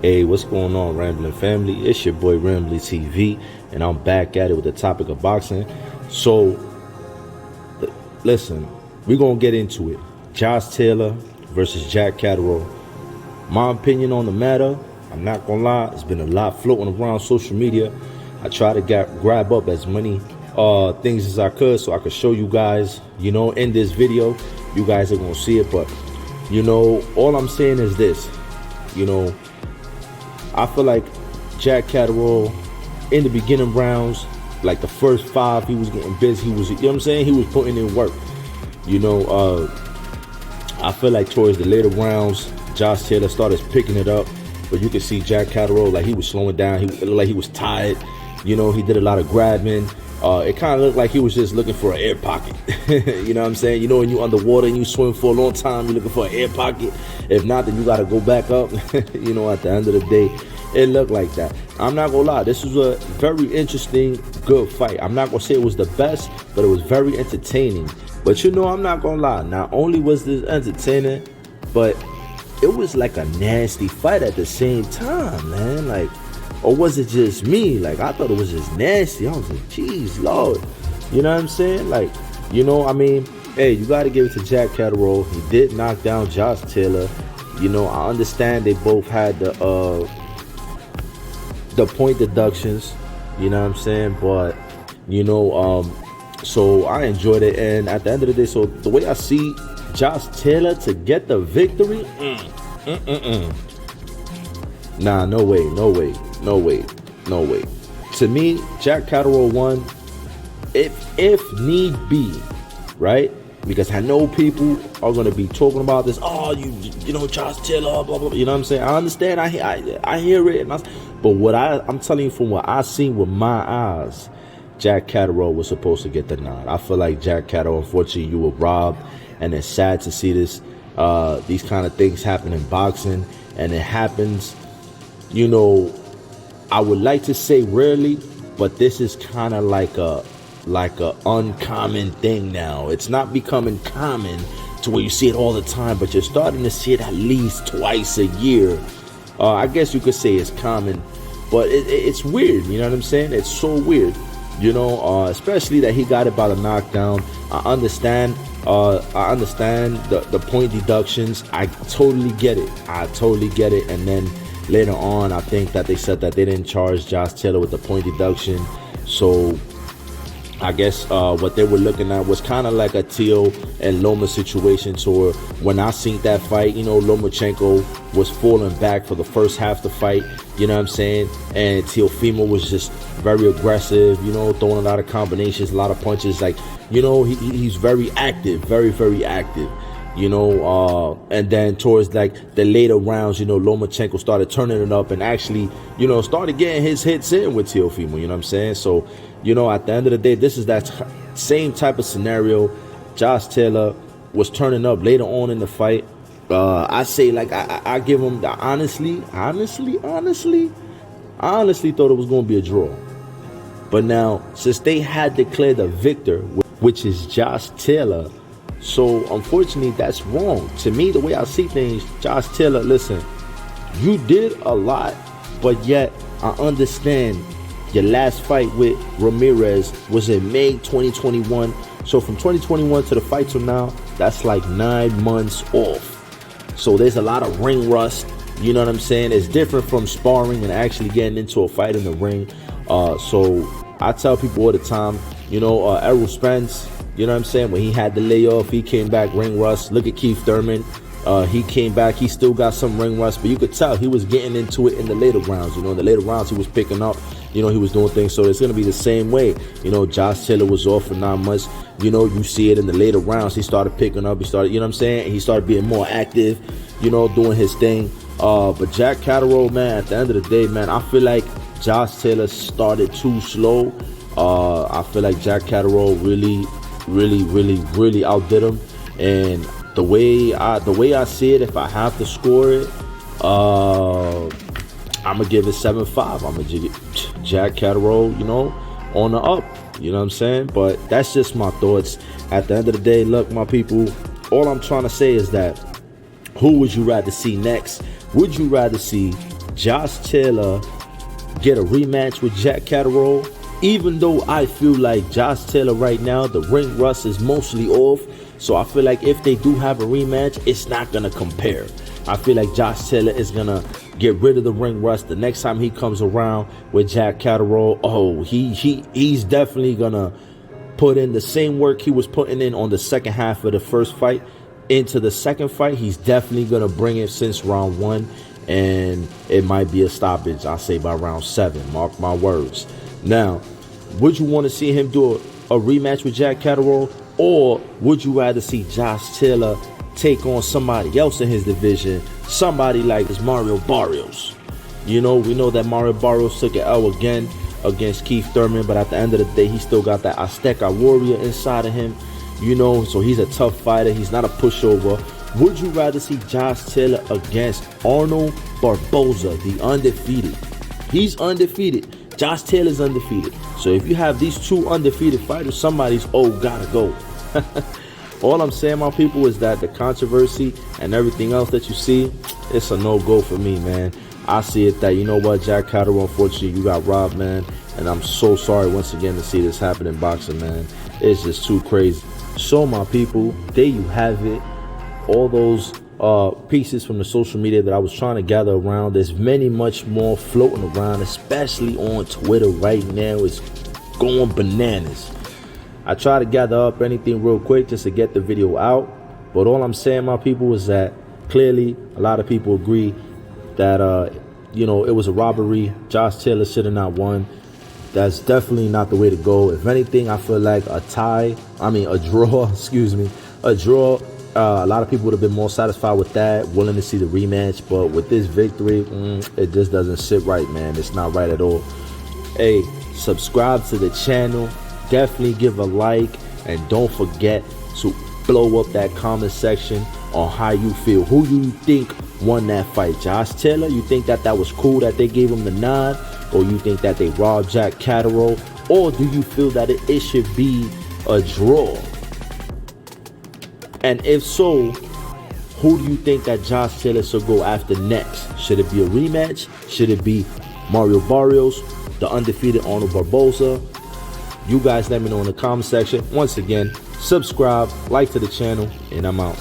Hey, what's going on, Rambling family? It's your boy Rambling TV, and I'm back at it with the topic of boxing. So, listen, we're gonna get into it. Josh Taylor versus Jack Catterall. My opinion on the matter, I'm not gonna lie, it's been a lot floating around social media. I try to grab up as many things as I could so I could show you guys, in this video. You guys are gonna see it, but all I'm saying is this, I feel like Jack Catterall in the beginning rounds, like the first 5, he was getting busy. He was, he was putting in work. I feel like towards the later rounds, Josh Taylor started picking it up, but you could see Jack Catterall, like he was slowing down. He looked like he was tired. He did a lot of grabbing. It kind of looked like he was just looking for an air pocket. You know what I'm saying? When you underwater and you swim for a long time, you're looking for an air pocket. If not, then you got to go back up. At the end of the day, it looked like that. I'm not going to lie. This was a very interesting, good fight. I'm not going to say it was the best, but it was very entertaining. But I'm not going to lie. Not only was this entertaining, but it was like a nasty fight at the same time, man. Like, or was it just me? Like, I thought it was just nasty. I was like, geez, Lord. You know what I'm saying? Like, hey, you got to give it to Jack Catterall. He did knock down Josh Taylor. I understand they both had the point deductions. You know what I'm saying? But, so I enjoyed it. And at the end of the day, so the way I see Josh Taylor to get the victory, nah, no way. To me, Jack Catterall won if need be, right? Because I know people are gonna be talking about this. Oh, Josh Taylor, blah blah. You know what I'm saying? I understand. I hear it, but I'm telling you from what I seen with my eyes, Jack Catterall was supposed to get the nod. I feel like Jack Catterall, unfortunately, you were robbed, and it's sad to see this. These kind of things happen in boxing, and it happens. I would like to say rarely, but this is kind of like a uncommon thing now. It's not becoming common to where you see it all the time, but you're starting to see it at least twice a year. I guess you could say it's common, but it's weird. You know what I'm saying? It's so weird. Especially that he got it by the knockdown. I understand the point deductions. I totally get it. And then later on, I think that they said that they didn't charge Josh Taylor with the point deduction. So I guess what they were looking at was kind of like a Teal and Loma situation. So when I seen that fight, Lomachenko was falling back for the first half of the fight. You know what I'm saying? And Teofimo was just very aggressive, throwing a lot of combinations, a lot of punches. Like, he's very active, very, very active. And then towards like the later rounds, Lomachenko started turning it up and actually, started getting his hits in with Teofimo, you know what I'm saying? So, at the end of the day, this is that same type of scenario. Josh Taylor was turning up later on in the fight. I say, like, I give him the honestly thought it was going to be a draw. But now, since they had declared the victor, which is Josh Taylor, so unfortunately, that's wrong. To me, the way I see things, Josh Taylor, listen, you did a lot, but yet I understand your last fight with Ramirez was in May 2021. So from 2021 to the fight till now, that's like 9 months off. So there's a lot of ring rust. You know what I'm saying? It's different from sparring and actually getting into a fight in the ring. So I tell people all the time, Errol Spence, you know what I'm saying? When he had the layoff, he came back ring rust. Look at Keith Thurman. He came back. He still got some ring rust, but you could tell he was getting into it in the later rounds. In the later rounds, he was picking up. He was doing things. So it's going to be the same way. Josh Taylor was off for 9 months. You see it in the later rounds. He started picking up. He started, you know what I'm saying? He started being more active, doing his thing. But Jack Catterall, man, at the end of the day, man, I feel like Josh Taylor started too slow. I feel like Jack Catterall really outdid him. And the way I see it, if I have to score it, I'm gonna give it 7-5. I'm gonna give it Jack Catterall, on the up. You know what I'm saying? But that's just my thoughts. At the end of the day, look, my people, all I'm trying to say is that who would you rather see next? Would you rather see Josh Taylor get a rematch with Jack Catterall, even though I feel like Josh Taylor right now, the ring rust is mostly off. So I feel like if they do have a rematch, it's not going to compare. I feel like Josh Taylor is going to get rid of the ring rust the next time he comes around with Jack Catterall. Oh, he's definitely going to put in the same work he was putting in on the second half of the first fight into the second fight. He's definitely going to bring it since round 1, and it might be a stoppage, I'll say by round 7. Mark my words. Now, would you want to see him do a rematch with Jack Catterall, or would you rather see Josh Taylor take on somebody else in his division, somebody like Mario Barrios? You know, we know that Mario Barrios took an L again against Keith Thurman, but at the end of the day, he still got that Azteca warrior inside of him, you know, so he's a tough fighter. He's not a pushover. Would you rather see Josh Taylor against Arnold Barboza, the undefeated? He's undefeated. Josh Taylor's undefeated. So if you have these two undefeated fighters, somebody's gotta go. All I'm saying, my people, is that the controversy and everything else that you see, it's a no-go for me, man. I see it that, you know what, Jack Catterall, unfortunately, you got robbed, man. And I'm so sorry once again to see this happen in boxing, man. It's just too crazy. So, my people, there you have it. All those pieces from the social media that I was trying to gather around. There's much more floating around, especially on Twitter right now. It's going bananas. I try to gather up anything real quick just to get the video out. But all I'm saying, my people, is that clearly a lot of people agree that, you know, it was a robbery. Josh Taylor should have not won. That's definitely not the way to go. If anything, I feel like a draw, a draw. A lot of people would have been more satisfied with that, willing to see the rematch. But with this victory, it just doesn't sit right, man. It's not right at all. Hey, subscribe to the channel. Definitely give a like. And don't forget to blow up that comment section on how you feel. Who do you think won that fight? Josh Taylor? You think that was cool that they gave him the nod? Or you think that they robbed Jack Catterall? Or do you feel that it should be a draw? And if so, who do you think that Josh Taylor should go after next? Should it be a rematch? Should it be Mario Barrios, the undefeated Arnold Barboza? You guys let me know in the comment section. Once again, subscribe, like to the channel, and I'm out.